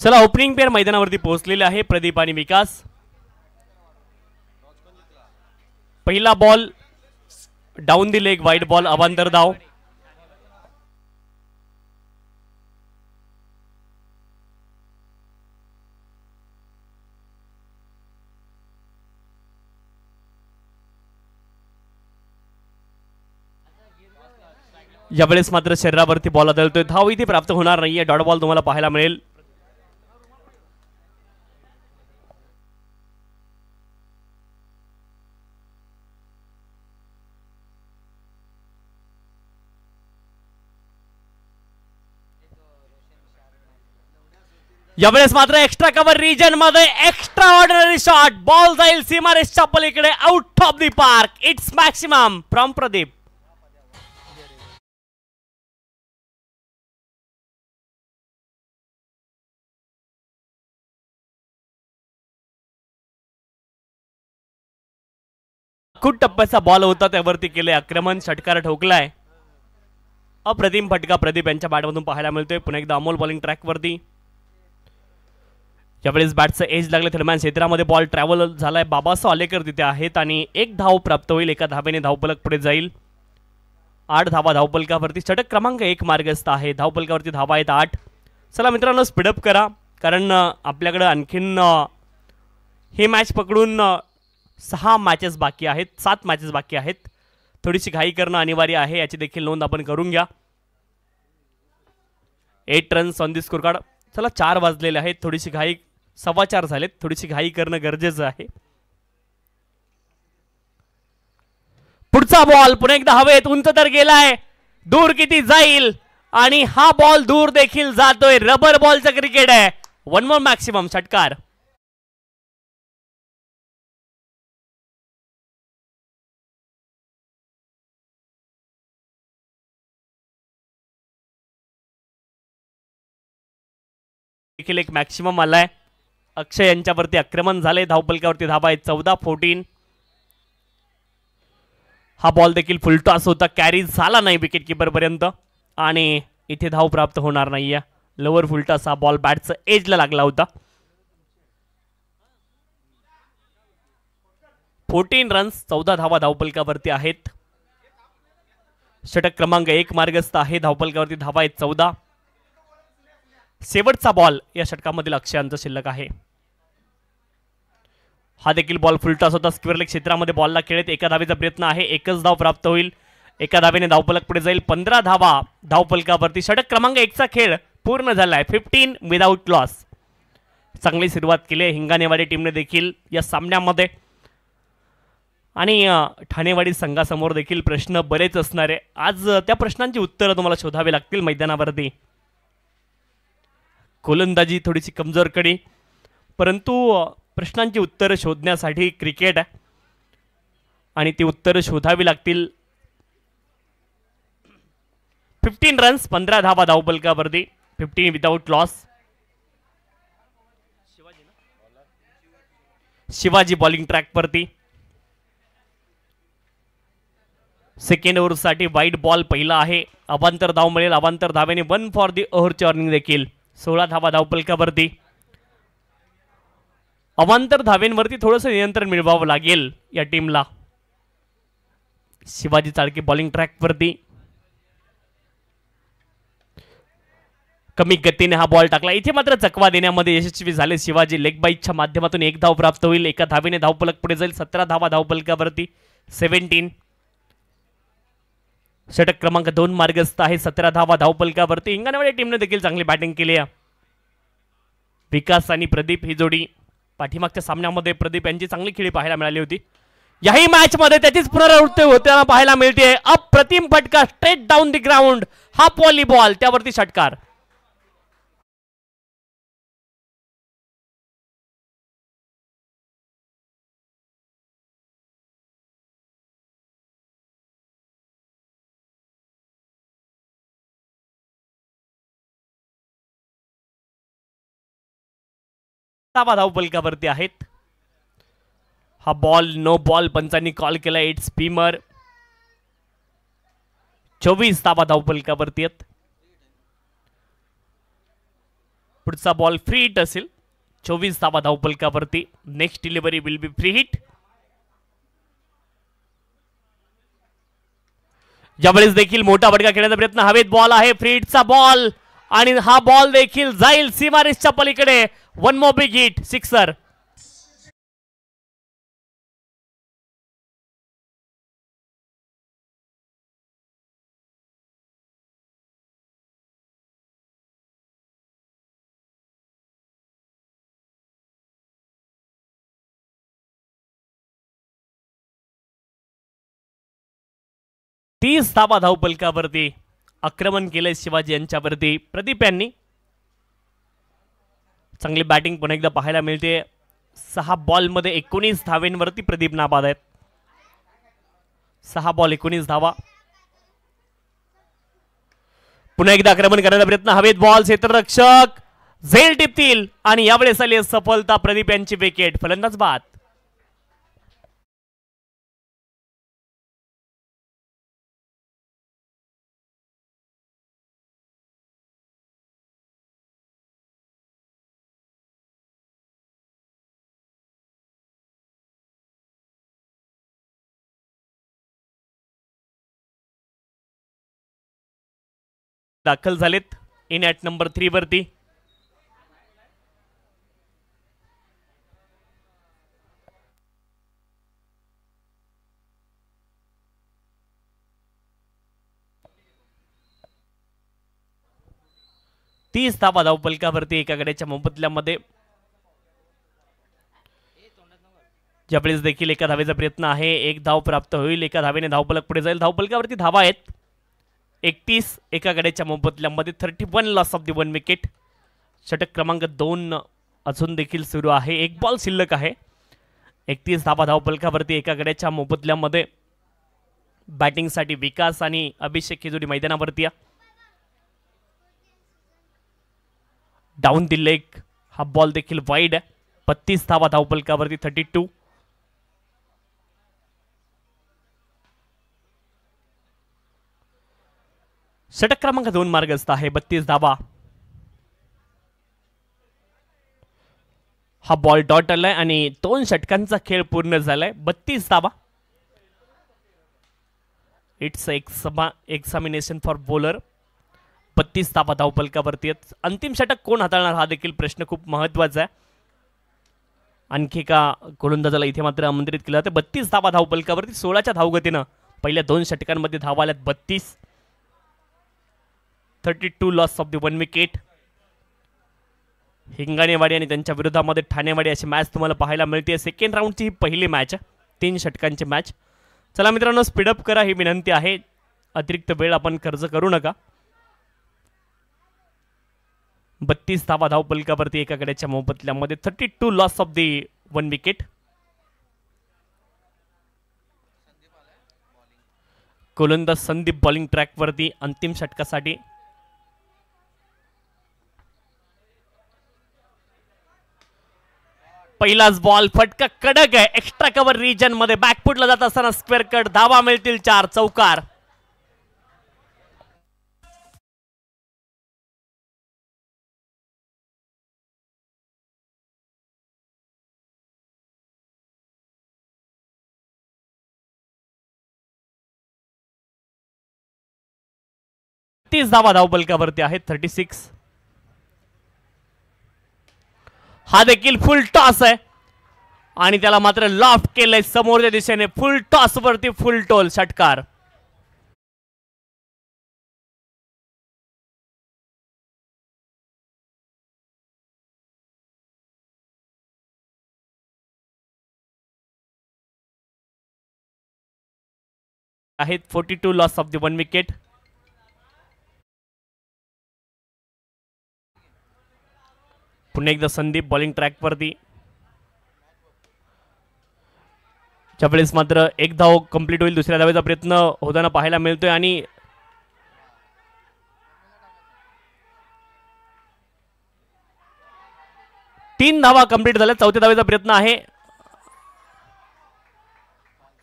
चला opening pair मैदानावरती पोहोचलेले आहे प्रदीप आणि विकास. पहिला ball down the leg wide ball अवांतर धाव. यावेळेस मात्र शरीरावरती बॉल आदळतोय. धाव इथे प्राप्त होणार नाहीये. डॉट बॉल तुम्हाला पाहायला मिळेल. यावेळेस मात्र एक्स्ट्रा कव्हर रिजन मध्ये एक्स्ट्रा ऑर्डिनरी शॉट. बॉल जाईल सीमारेषच्या पलीकडे out of the park. It's maximum from Pradeep. खूप टप्प्याचा बॉल होता त्यावरती केले आक्रमण. षटकार ठोकलाय. अप्रतिम फटका प्रदीप यांच्या बॅटमधून पाहायला मिळतोय. पुन्हा एकदा अमोल बॉलिंग ट्रॅकवरती. यावेळेस बॅटचं एज लागले दरम्यान क्षेत्रामध्ये बॉल ट्रॅव्हल झालाय. बाबासाहेब आलेकर तिथे आहेत आणि एक धाव प्राप्त होईल. एका धावेने धावफलक पुढे जाईल. 8 धावा धावफलकावरती. षटक क्रमांक 1 मार्गस्थ आहे. धावफलकावरती धावा आहेत 8. चला मित्रांनो स्पीडअप करा कारण आपल्याकडे आणखीन हे मॅच पकडून 6 मॅचेस बाकी आहेत. 7 मॅचेस बाकी आहेत. थोडीशी घाई करणं अनिवार्य आहे. याची देखील नोंद आपण करून घ्या. 8 runs on the score card. चला 4 वाजलेले आहेत. थोडीशी घाई 4:15 झालेत. थोडीशी घाई करणं गरजेचं आहे. पुढचा बॉल पुन्हा एकदा हवेत. उंच तर गेलाय. दूर किती जाईल आणि हा बॉल दूर देखील जातोय. रबर बॉलचं क्रिकेट आहे. 1 मोर मॅक्सिमम षटकार. देखील एक मॅक्सिमम आलाय. अक्षय यांच्यावरती आक्रमण झाले. धावफलकावरती धावा आहेत 14-14. हा बॉल देखील फुलटॉस होता. कॅरी झाला नाही विकेट किपर पर्यंत आणि इथे धाव प्राप्त होणार नाहीये. Lower full toss. हा बॉल बॅटचं एजला लागला होता. 14 रन्स 14 धावा धावफलकावरती आहेत. षटक क्रमांक 1 मार्गस्थ आहे. धावफलकावरती धावा आहेत 14. शेवटचा बॉल या षटकामधील अक्षयांचा शिल्लक आहे. हा देखील बॉल फुलटॉस होता. स्क्वेअर लेग क्षेत्रामध्ये बॉलला खेळत एका धावेचा प्रयत्न आहे. एकच धाव प्राप्त होईल. एका धावेने धावफलक पुढे जाईल. 15 धावा धावफलकावरती. षटक क्रमांक 1 चा खेळ पूर्ण झालाय. 15 विदाउट लॉस. चांगली सुरुवात केली आहे हिंगाणेवाडी टीमने देखील या सामन्यामध्ये आणि ठाणेवाडी संघासमोर देखील प्रश्न बरेच असणार आहे. आज त्या प्रश्नांची उत्तरं तुम्हाला शोधावी लागतील मैदानावरती. गोलंदाजी थोडीशी कमजोर कडी परंतु प्रश्नांची उत्तरं शोधण्यासाठी क्रिकेट आहे आणि ती उत्तरं शोधावी लागतील. 15 रन्स 15 धावा धावफलकावरती. 15 विदाउट लॉस. शिवाजी बॉलिंग ट्रॅकवरती. सेकंड ओव्हरसाठी वाईट बॉल पहिला आहे. अवांतर धाव मिळेल. अवांतर धावेने 1 फॉर दी ओव्हरची अर्निंग देखील. 16 धावा धावफलकावरती. अवांतर धावेंवरती थोडंसं नियंत्रण मिळवावं लागेल या टीमला. शिवाजी चाळके बॉलिंग ट्रॅकवरती. कमी गतीने हा बॉल टाकला. इथे मात्र चकवा देण्यामध्ये यशस्वी झाले शिवाजी. लेग बाईटच्या माध्यमातून 1 धाव प्राप्त होईल. एका धावेने धावफलक पुढे जाईल. 17 धावा धावफलकावरती. 17. षटक क्रमांक 2 मार्गस्थ आहे. 17 धावा धावफलकावरती. हिंगणवाडी टीमने देखील चांगली बॅटिंग केली आहे. विकास आणि प्रदीप ही जोडी पाठीमागच्या सामन्यामध्ये प्रदीप यांची चांगली खेळी पाहायला मिळाली होती. याही मॅच मध्ये त्याचीच पुनरावृत्ती होताना पाहायला मिळते. अप्रतिम फटका स्ट्रेट डाऊन द ग्राउंड. हा व्हॉलीबॉल त्यावरती षटकार. धावफलकावरती आहेत. हा बॉल नो बॉल पंचांनी कॉल केला. इट्स स्पीमर. 24 धावा धावफलकावरती आहेत. पुढचा बॉल फ्री हिट असेल. 24 धावा धावफलकावरती. Next delivery will be free hit. ज्यावेळेस देखील मोठा फटका खेळण्याचा प्रयत्न. हवेत बॉल आहे. फ्री हिटचा बॉल आणि हा बॉल देखील जाईल सीमारेषच्या पलीकडे. One more big hit. Sixer. तीस धावा धावफलकावरती. आक्रमण केलंय शिवाजी यांच्यावरती प्रदीप यांनी. चांगली बॅटिंग पुन्हा एकदा पाहायला मिळते. 6 बॉलमध्ये 19 धावेंवरती प्रदीप नाबाद आहेत. 6 बॉल 19 धावा. पुन्हा एकदा आक्रमण करण्याचा प्रयत्न. हवेत बॉल. क्षेत्ररक्षक झेल टिपतील आणि यावेळेस आली सफलता. प्रदीप यांची विकेट. फलंदाज बाद. दाखल झालेत इन ॲट नंबर 3 वरती. तीस धावा धावफलकावरती एका गड्याच्या मोबदल्यामध्ये. ज्यावेळेस देखील एका धावेचा प्रयत्न आहे. एक धाव प्राप्त होईल. एका धावेने धावफलक पुढे जाईल. धावफलकावरती धावा आहेत 31 एका गड्याच्या मोबदल्यामध्ये. 31 लॉस ऑफ दी 1 विकेट. षटक क्रमांक 2 अजून देखील सुरू आहे. एक बॉल शिल्लक आहे. 31 धावा धावफलकावरती एका गड्याच्या मोबदल्यामध्ये. बॅटिंगसाठी विकास आणि अभिषेक ही जोडी मैदानावरती आहे. डाऊन दी लेग हा बॉल देखील वाईड आहे. 32 धावा धावफलकावरती. 32. षटक क्रमांक 2 मार्गस्थ आहे. 32 धावा. हा बॉल डॉट आलाय आणि 2 षटकांचा खेळ पूर्ण झालाय. 32 धावा. It's examination for bowler. 32 धावा धावफलकावरती. अंतिम षटक कोण हाताळणार हा देखील प्रश्न खूप महत्वाचा आहे. आणखी एका गोलंदाजाला इथे मात्र आमंत्रित केलं जातं. 32 धावा धावफलकावरती. 16च्या धावगतीनं पहिल्या 2 षटकांमध्ये धावा आल्यात 32. 32 लॉस ऑफ दी 1 विकेट. हिंगाणेवाडी आणि त्यांच्या विरोधामध्ये ठाणेवाडी अशी मॅच तुम्हाला पाहायला मिळते. सेकंड राऊंडची ही पहिली मॅच आहे. 3 षटकांची मॅच. चला मित्रांनो स्पीडअप करा ही विनंती आहे. अतिरिक्त वेळ आपण खर्च करू नका. 32 धावा धावफलकावरती एका गड्याच्या मोबदल्यामध्ये. 32 लॉस ऑफ दी 1 विकेट. गोलंदाज संदीप बॉलिंग ट्रॅकवरती अंतिम षटकासाठी. पहिलाच बॉल. फटका कडक आहे. एक्स्ट्रा कव्हर रिजन मध्ये बॅकफुटला जात असताना स्क्वेअर कट. धावा मिळतील 4. चौकार. तीस धावा धावफलकावरती आहेत. 36. हा देखील फुल टॉस आहे आणि त्याला मात्र लॉफ्ट केलंय समोरच्या दिशेने. फुल टॉस वरती फुल टोल. षटकार. आहेत 42 लॉस ऑफ दी 1 विकेट. पुन्हा एकदा संदीप बॉलिंग ट्रॅकवरती. त्यावेळेस मात्र एक धाव कंप्लीट होईल. दुसऱ्या धावेचा प्रयत्न होताना पाहायला मिळतोय आणि 3 धावा कंप्लीट झाल्या. चौथ्या धावेचा प्रयत्न आहे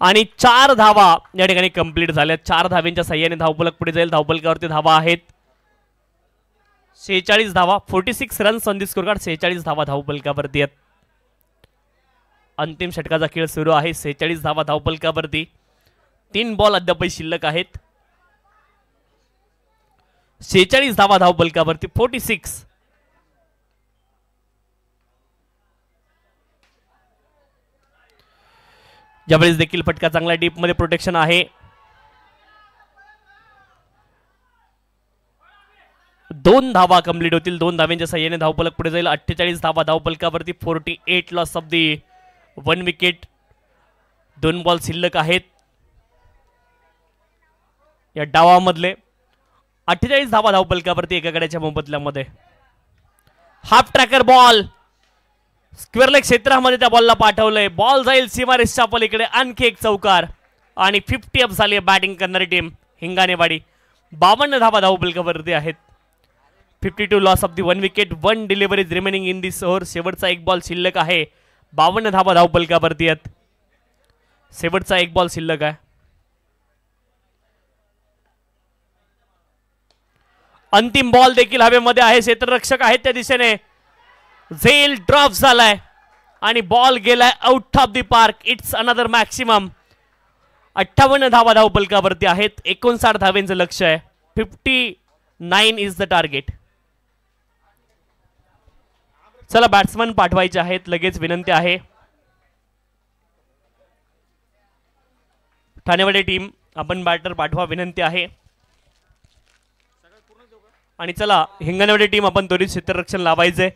आणि 4 धावा या ठिकाणी कंप्लीट झाल्या. 4 धावेंच्या साह्याने धावफलक पुढे जाईल. धावफलकावरती धावा आहेत 46 धावा, 46 runs on the score card. 46 धावा धावफलकावरती आहेत. अंतिम षटकाचा खेळ सुरू आहे. 46 धावा धावफलकावरती. 3 बॉल अद्यापही शिल्लक आहेत. 46 धावा धावफलकावरती. 46. यावेळेस देखील फटका चांगला डीप मध्ये प्रोटेक्शन आहे. 2 धावा कंप्लीट होतील. 2 धाव्यांच्या सहाय्याने धावफलक पुढे जाईल. 48 धावा धावफलकावरती. 48 loss of the 1 wicket. 2 ball शिल्लक आहेत या डावामधले. 48 धावा धावफलकावरती एका गड्याच्या मोबदल्यामध्ये. Half tracker ball square leg क्षेत्रामध्ये त्या बॉलला पाठवलंय. बॉल जाईल सीमारेषच्या पलीकडे. आणखी एक चौकार आणि 50 अप झाली बॅटिंग करणारी टीम हिंगाणेवाडी. 52 धावा धावफलकावरती आहेत. 52 loss of the 1 wicket. 1 delivery remaining in this over. शेवटचा 1 बॉल शिल्लक आहे. 52 धावा धावफलकावरती आहेत. शेवटचा 1 बॉल शिल्लक आहे. अंतिम बॉल देखील हवेमध्ये आहे. क्षेत्ररक्षक आहेत त्या दिशेने. झेल ड्रॉप झालाय आणि बॉल गेलाय out of the park. It's another maximum. 58 धावा धावफलकावरती आहेत. 59 धावेंचं लक्ष आहे. 59 इज द टार्गेट. चला बॅट्समन पाठवायचे आहेत. लगेच विनंती आहे ठाणेवाडी टीम, आपण बॅटर पाठवा विनंती आहे. आणि चला हिंगणवाडी टीम, आपण त्वरित क्षेत्ररक्षण लावायचे.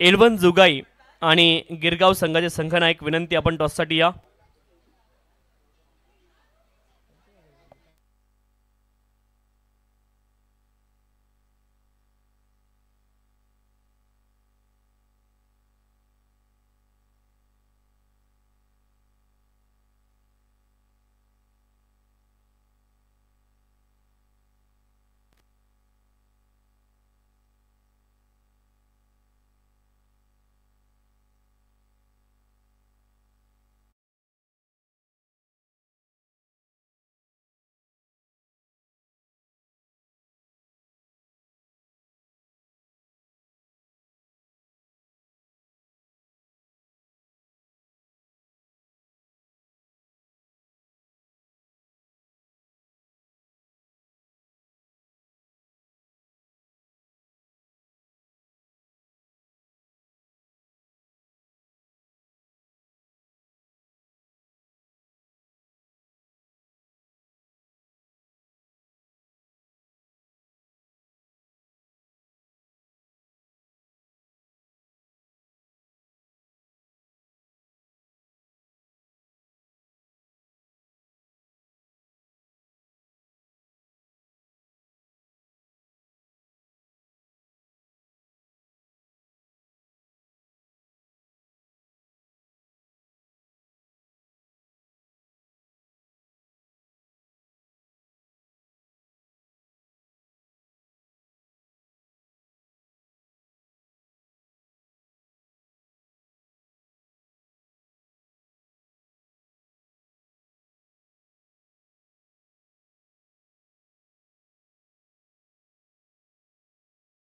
एलवन जुगाई आणि गिरगाव संघाचे संघनायक विनंती, आपण टॉससाठी या.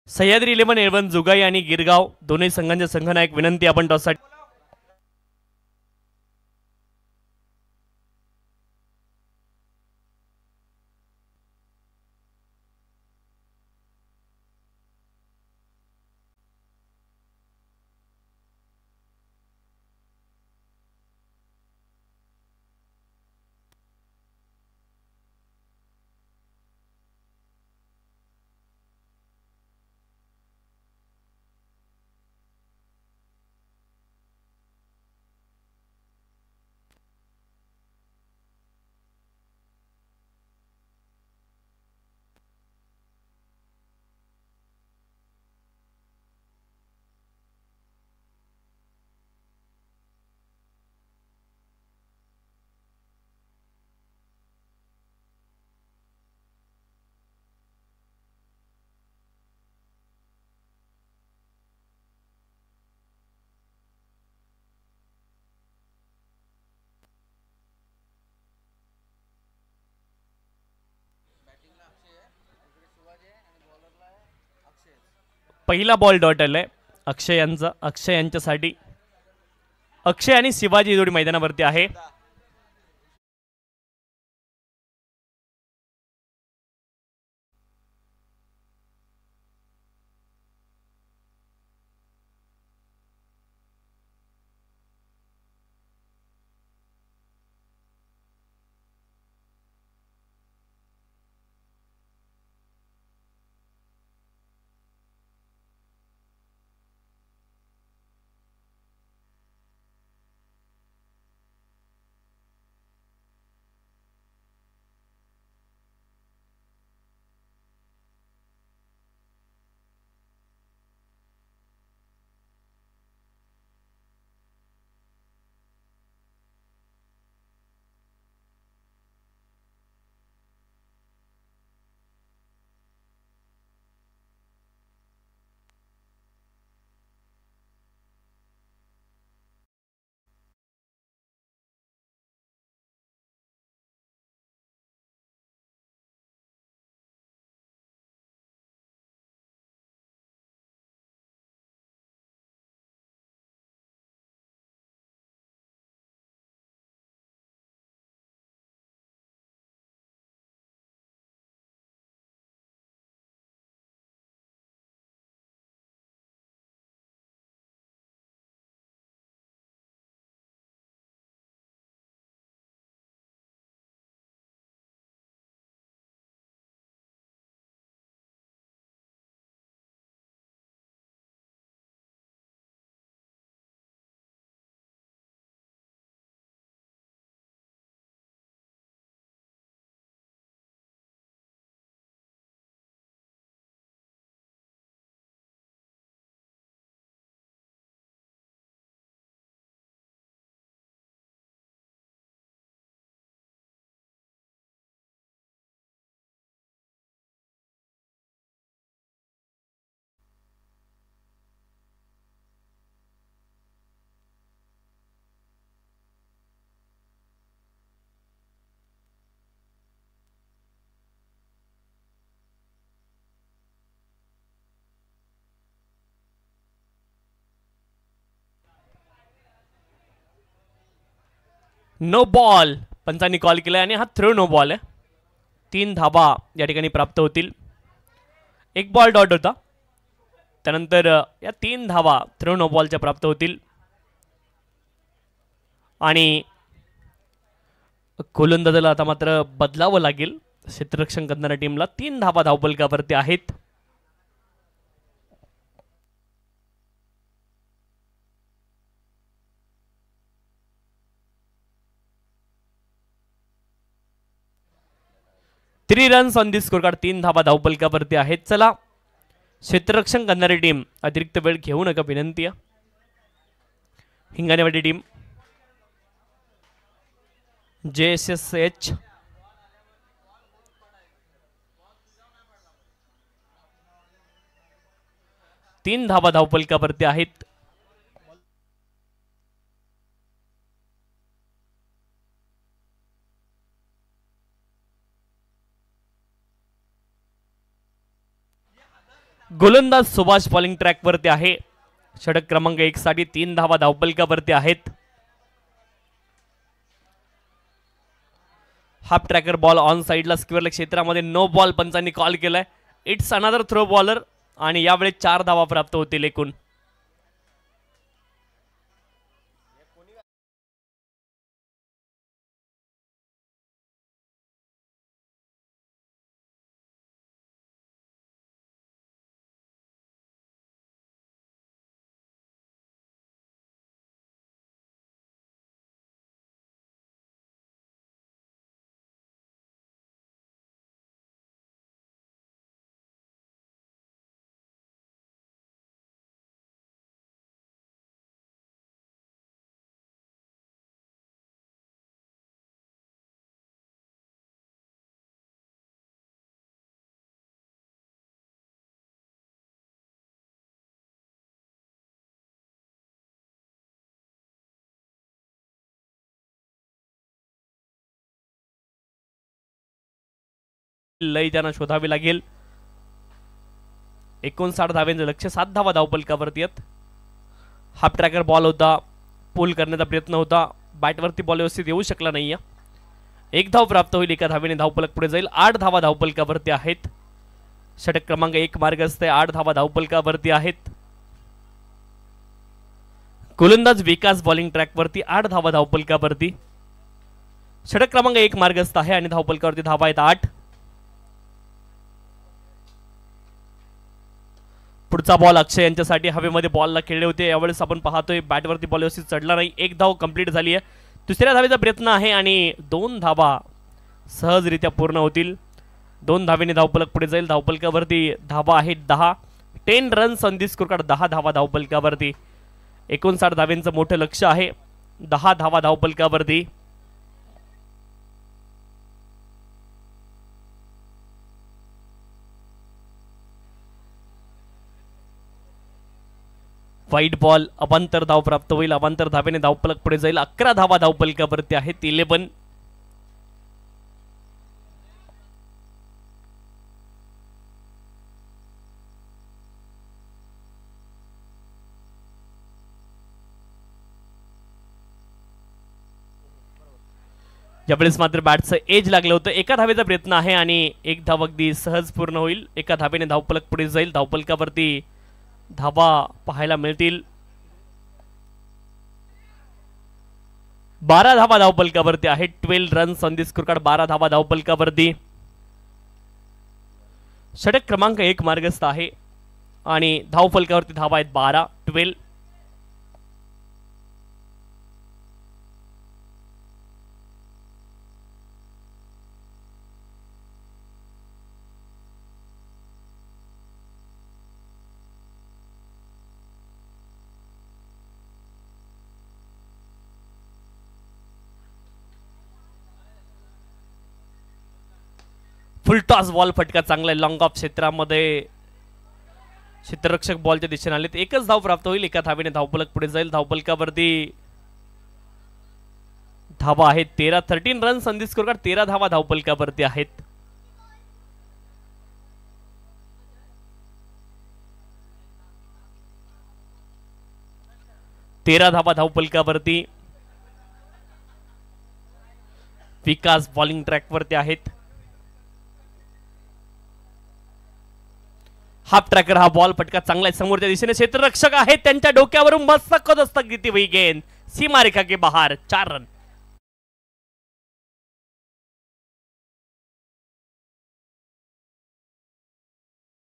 सह्याद्री 11 एलवन जुगाई आणि गिरगाव दोन्ही संघांचे संघनायक विनंती, आपण टॉससाठी. पहिला बॉल डॉट आलाय अक्षय यांचा, अक्षय यांच्यासाठी. अक्षय आणि शिवाजी जोडी मैदानावरती आहे. नो बॉल पंचांनी कॉल केलाय आणि हा थ्रो नो बॉल आहे. 3 धाबा या ठिकाणी प्राप्त होतील. एक बॉल डॉट होता, त्यानंतर या 3 धावा थ्रो नो बॉलच्या प्राप्त होतील. आणि गोलंदाजाला आता मात्र बदलावं लागेल. क्षेत्ररक्षण करणाऱ्या टीमला 3 धावा धावफलकावरती आहेत. Three runs on the score card. 3 धावा धावफलकावरती आहेत. चला क्षेत्ररक्षण करणारी टीम अतिरिक्त वेळ घेऊ नका विनंती आहे. हिंगाणेवाडी टीम JSSH तीन धावा धावफलकावरती आहेत. गोलंदाज सुभाष बॉलिंग ट्रॅक वरती आहे. षटक क्रमांक 1 साठी 3 धावा धावफलकावरती आहेत. हाफ ट्रॅकर बॉल ऑन साइडला स्क्वेअर क्षेत्रामध्ये नो बॉल पंचांनी कॉल केलाय. इट्स अनदर थ्रो बॉलर आणि यावेळी 4 धावा प्राप्त होतील एकूण. लय त्यांना शोधावी लागेल. 59 धाव्यांचं लक्ष, 7 धावा धावफलकावरती आहेत. हाफ ट्रॅकर बॉल होता, पुल करण्याचा प्रयत्न होता, बॅटवरती बॉल व्यवस्थित येऊ शकला नाहीये. 1 धाव प्राप्त होईल, एका धावेने धावफलक पुढे जाईल. 8 धावा धावफलकावरती आहेत. षटक क्रमांक 1 मार्ग असते. 8 धावा धावफलकावरती आहेत. गोलंदाज विकास बॉलिंग ट्रॅकवरती 8 धावा धावफलकावरती. षटक क्रमांक 1 मार्गस्थ आहे आणि धावफलकावरती धावा आहेत 8. पुढचा बॉल अक्षय यांच्यासाठी हवेमध्ये बॉलला खेळले होते. यावेळेस आपण पाहतोय बॅटवरती बॉल व्यवस्थित चढला नाही. 1 धाव कंप्लीट झाली आहे. दुसऱ्या धावेचा प्रयत्न आहे आणि 2 धावा सहजरित्या पूर्ण होतील. 2 धावेने धावफलक पुढे जाईल. धावफलकावरती धावा आहेत 10. 10 runs on the score card. 10 धावा धावफलकावरती. 59 धाव्यांचं मोठं लक्ष आहे. 10 धावा धावफलकावरती. वाईट बॉल, अवांतर धाव प्राप्त होईल. अवांतर धावेने धावफलक पुढे जाईल. 11 धावा धावफलकावरती आहेत. 11. यावेळेस मात्र बॅटचं एज लागलं होतं. एका धावेचा प्रयत्न आहे आणि 1 धाव अगदी सहज पूर्ण होईल. एका धावेने धावफलक पुढे जाईल. धावफलकावरती धावा पाहायला मिळतील. 12 धावा धावफलकावरती आहेत. 12 runs on the score card. 12 धावा धावफलकावरती. षटक क्रमांक 1 मार्गस्थ आहे आणि धावफलकावरती धावा आहेत 12. 12. फुल टॉस बॉल फटका चांगला आहे. लॉंग ऑफ क्षेत्रामध्ये क्षेत्ररक्षक बॉलच्या दिशेने आले. 1च धाव प्राप्त होईल. एका धावेने धावफलक पुढे जाईल. धावफलकावरती धावा आहेत 13. 13 runs on the score card. 13 धावा धावफलकावरती आहेत. तेरा धावा धावफलकावरती. विकास बॉलिंग ट्रॅकवरती आहेत. हाफ ट्रॅकर हा बॉल फटका चांगला आहे. समोरच्या दिशेने क्षेत्ररक्षक आहेत. त्यांच्या डोक्यावरून मस्त कदस्तक गिरती हुई गेंद सीमारेखा के बाहर. 4 रन.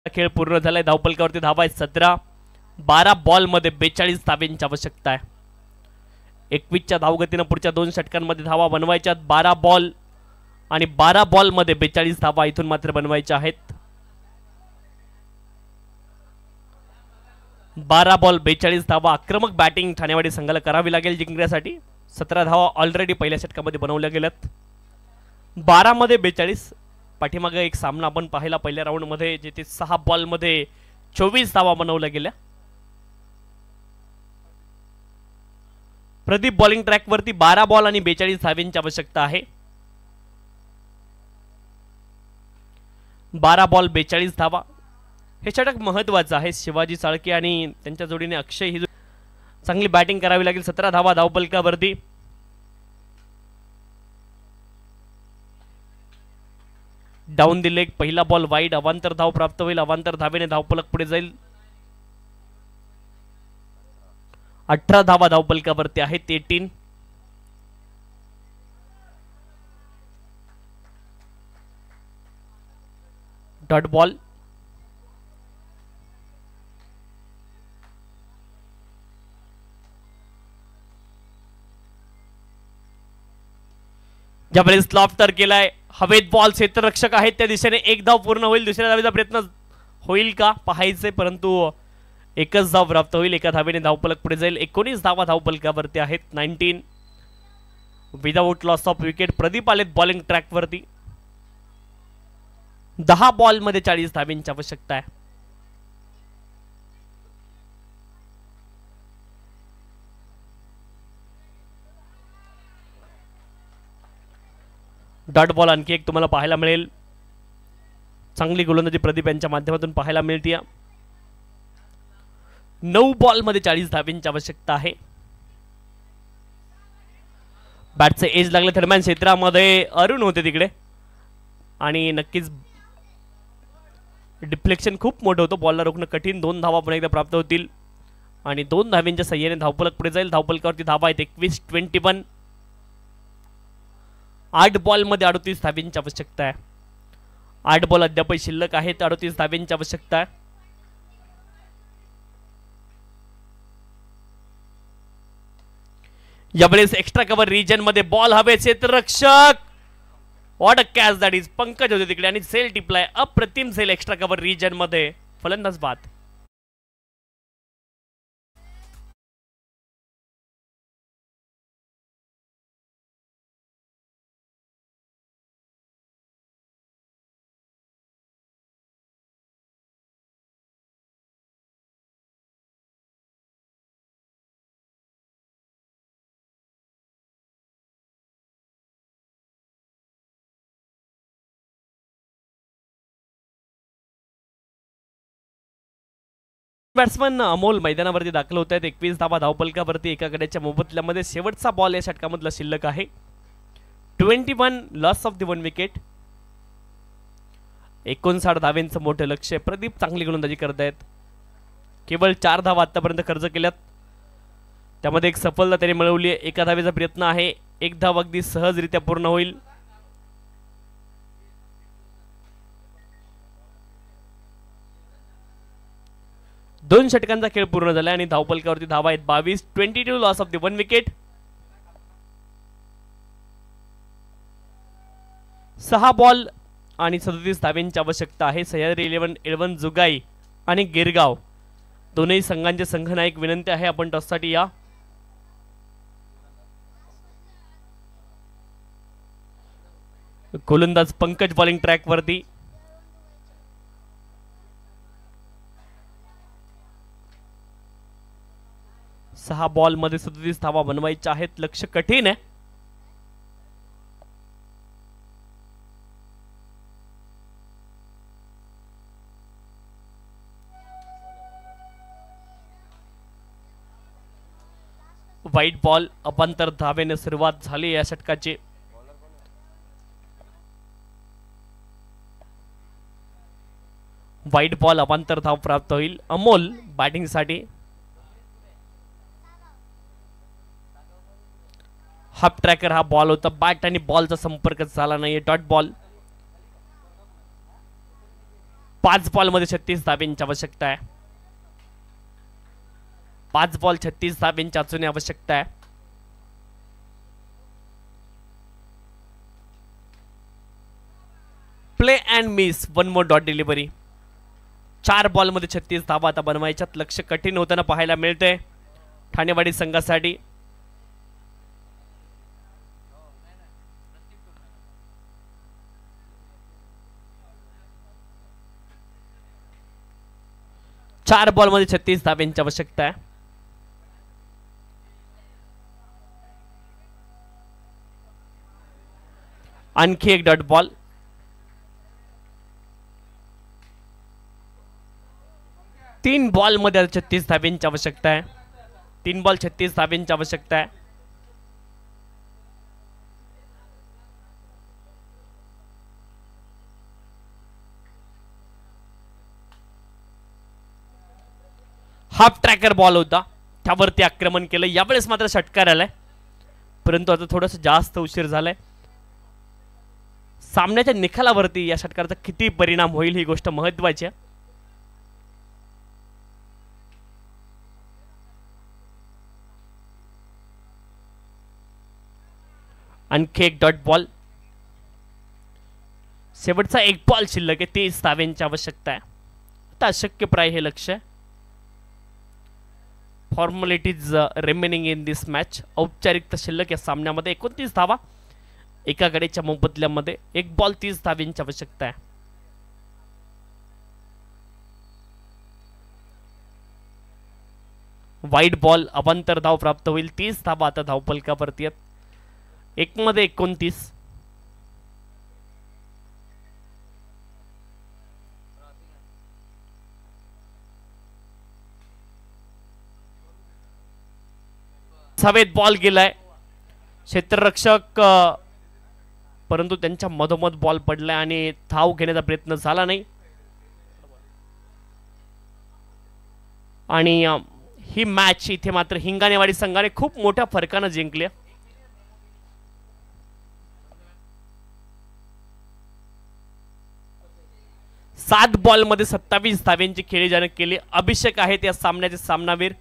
खेळ पूर्ण झालाय. धावफलकावरती धावा आहेत 17. 12 बॉल मध्ये 42 धावांची आवश्यकता आहे. 21च्या धावगतीनं पुढच्या 2 षटकांमध्ये धावा बनवायच्या. 12 बॉल आणि 12 बॉल मध्ये 42 धावा इथून मात्र बनवायच्या आहेत. 12 बॉल 42 धावा. आक्रमक बॅटिंग ठाणेवाडी संघाला करावी लागेल जिंकण्यासाठी. 17 धावा ऑलरेडी पहिल्या षटकामध्ये बनवल्या गेल्यात. 12 मध्ये 42. पाठीमागे एक सामना आपण पाहिला पहिल्या राऊंड मध्ये, जिथे 6 बॉल मध्ये 24 धावा बनवल्या गेल्या. प्रदीप बॉलिंग ट्रॅक वरती 12 बॉल आणि 42 धावांची आवश्यकता आहे. 12 बॉल 42 धावा. हे षटक महत्वाचं आहे. शिवाजी साळके आणि त्यांच्या जोडीने अक्षय ही चांगली बॅटिंग करावी लागेल. 17 धावा धावफलकावरती. डाऊन द लेग पहिला बॉल वाईड. अवांतर धाव प्राप्त होईल. अवांतर धावेने धावफलक पुढे जाईल. 18 धावा धावफलकावरती आहेत. 18. Dot ball. ज्यावेळेस स्लॉफ्टर केलाय. हवेत बॉल. क्षेत्ररक्षक आहेत त्या दिशेने. 1 धाव पूर्ण होईल. दुसऱ्या धावेचा प्रयत्न होईल का पाहायचे, परंतु 1च धाव प्राप्त होईल. एका धावेने धावफलक पुढे जाईल. 19 धावा धावफलकावरती आहेत. 19 without loss of wicket. Pradeep आलेत बॉलिंग ट्रॅक वरती. 10 बॉल मध्ये 40 धावांची आवश्यकता आहे. डॉट बॉल आणखी एक तुम्हाला पाहायला मिळेल. चांगली गोलंदाजी प्रदीप यांच्या माध्यमातून पाहायला मिळते. 9 बॉल मध्ये 40 धाब्यांची आवश्यकता आहे. बॅटचे एज लागले दरम्यान क्षेत्रामध्ये अरुण होते तिकडे आणि नक्कीच डिफ्लेक्शन खूप मोठं होतं. बॉलला रोखणं कठीण. 2 धावा पुन्हा एकदा प्राप्त होतील आणि 2 धाव्यांच्या सहाय्याने धावफलक पुढे जाईल. धावफलकावरती धावा आहेत 21-21. 8 बॉल मध्ये 38 धाब्यांची आवश्यकता आहे. 8 बॉल अद्याप शिल्लक आहेत. 38 धाब्यांची आवश्यकता आहे. यावेळेस एक्स्ट्रा कव्हर रिजन मध्ये बॉल हवे. क्षेत्ररक्षक what a catch that is. Pankaj होते तिकडे आणि सेल टिपलाय. अप्रतिम सेल एक्स्ट्रा कव्हर रिजन मध्ये. फलंदाज बाद. बॅट्समन अमोल मैदानावरती दाखल होत आहेत. 21 धावा धावपलकावरती एका गड्याच्या मोबदल्यामध्ये. शेवटचा बॉल या षटकामधला शिल्लक आहे. 21 लॉस ऑफ द 1 विकेट. 59 धाव्यांचं मोठं लक्ष आहे. प्रदीप चांगली गोलंदाजी करत आहेत. केवळ 4 धावा आतापर्यंत खर्च केल्यात. त्यामध्ये एक सफलता त्यांनी मिळवली आहे. एका धावेचा प्रयत्न आहे. एक धाव अगदी सहजरित्या पूर्ण होईल. दोन षटकांचा खेळ पूर्ण झाला आणि धावपलकावरती धावा आहेत 22. 22 loss of the 1 wicket. 6 ball आणि 37 धाव्यांची आवश्यकता आहे. सह्याद्री 11 जुगाई आणि गिरगाव दोनही संघांचे संघनायक विनंती आहे आपण टॉससाठी या. गोलंदाज पंकज बॉलिंग ट्रॅक वरती. सहा बॉल मध्ये 37 धावा बनवायच्या आहेत. लक्ष कठीण आहे. वाईट बॉल. अपांतर धावेने सुरुवात झाली या षटकाची. वाईट बॉल अपांतर धाव प्राप्त होईल. अमोल बॅटिंग साठी. हाफ ट्रॅकर हा बॉल होता. बॅट आणि बॉलचा संपर्क झाला नाहीये. Dot ball. 5 बॉल मध्ये 36 धाब्यांची आवश्यकता आहे. 5 बॉल 36 धाब्यांची अजूनही आवश्यकता आहे. Play and miss. 1 more dot delivery. 4 ball मध्ये 36 धावा आता बनवायच्यात. लक्ष कठीण होताना पाहायला मिळते ठाणेवाडी संघासाठी. चार बॉल मध्ये 36 धाब्यांची आवश्यकता आहे. आणखी एक डॉट बॉल. तीन बॉल मध्ये 36 धाब्यांची आवश्यकता आहे. 3 बॉल 36 धाब्यांची आवश्यकता आहे. हाफ ट्रॅकर बॉल होता. त्यावरती आक्रमण केलं. यावेळेस मात्र षटकार आलाय. परंतु आता थोडंसं जास्त उशीर झालाय. सामन्याच्या निकालावरती या षटकाराचा किती परिणाम होईल ही गोष्ट महत्त्वाची आहे. आणखी एक डॉट बॉल. शेवटचा एक बॉल शिल्लक आहे. 30 धाव्यांची आवश्यकता आहे. आता अशक्यप्राय हे लक्ष आहे. Formalities remaining in this match. औपचारिकता शिल्लक या सामन्यामध्ये 29 धावा एका गड्याच्या मोबदल्यामध्ये. 1 बॉल 30 धाव्यांची आवश्यकता आहे. वाईट बॉल. अवांतर धाव प्राप्त होईल. 30 धावा आता धावफलकावरती आहेत. 1 मध्ये 29. हवेत बॉल गेलाय क्षेत्ररक्षक परंतु त्यांच्या मधोमध बॉल पडलाय आणि धाव घेण्याचा प्रयत्न झाला नाही आणि ही मॅच इथे मात्र हिंगाणेवाडी संघाने खूप मोठ्या फरकाने जिंकली 7 बॉलमध्ये 27 धाव्यांची खेळी ज्याने केली अभिषेक आहेत या सामन्याचे सामनावीर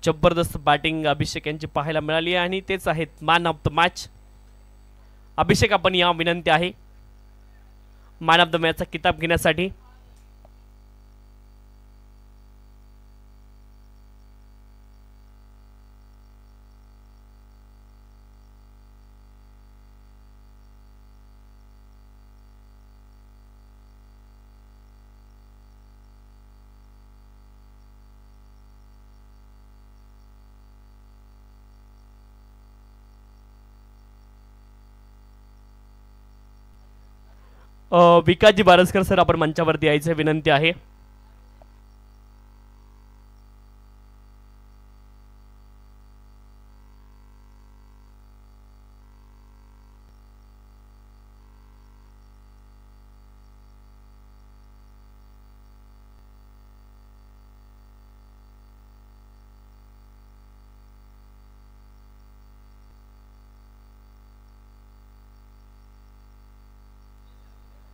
जबरदस्त बॅटिंग अभिषेक यांची पाहायला मिळाली आहे आणि तेच आहेत मॅन ऑफ द मॅच अभिषेक आपण या विनंती आहे मॅन ऑफ द मॅचचा किताब घेण्यासाठी विकासजी बारसकर सर आपण मंचावरती यायचं विनंती आहे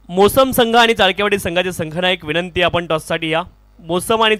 मोसम संघ आणि चाळकेवाडी संघाचे संघनायक विनंती आपण टॉससाठी या मोसम आणि